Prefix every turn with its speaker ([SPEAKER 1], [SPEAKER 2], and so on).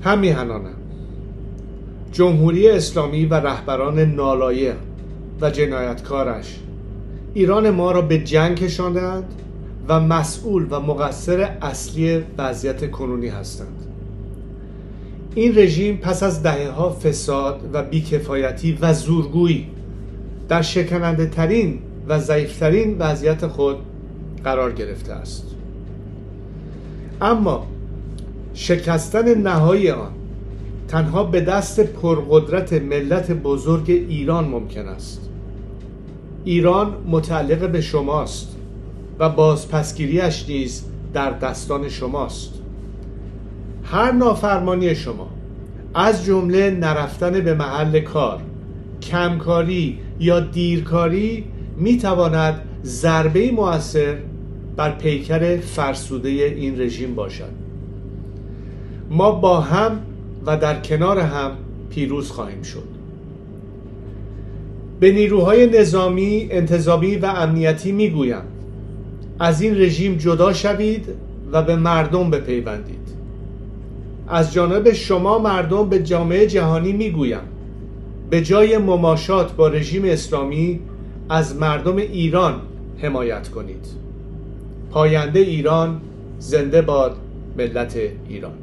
[SPEAKER 1] هم میهنانم جمهوری اسلامی و رهبران نالایق و جنایتکارش ایران ما را به جنگ کشاندند و مسئول و مقصر اصلی وضعیت کنونی هستند. این رژیم پس از دهه‌ها فساد و بیکفایتی و زورگویی در شکننده ترین و ضعیفترین وضعیت خود قرار گرفته است. اما شکستن نهایی آن تنها به دست پرقدرت ملت بزرگ ایران ممکن است. ایران متعلق به شماست و بازپسگیریش نیز در دستان شماست. هر نافرمانی شما، از جمله نرفتن به محل کار، کمکاری یا دیرکاری، میتواند ضربه مؤثر بر پیکر فرسوده این رژیم باشد. ما با هم و در کنار هم پیروز خواهیم شد. به نیروهای نظامی، انتظامی و امنیتی میگویم از این رژیم جدا شوید و به مردم بپیوندید. از جانب شما مردم به جامعه جهانی میگویم به جای مماشات با رژیم اسلامی از مردم ایران حمایت کنید. پاینده ایران، زنده باد ملت ایران.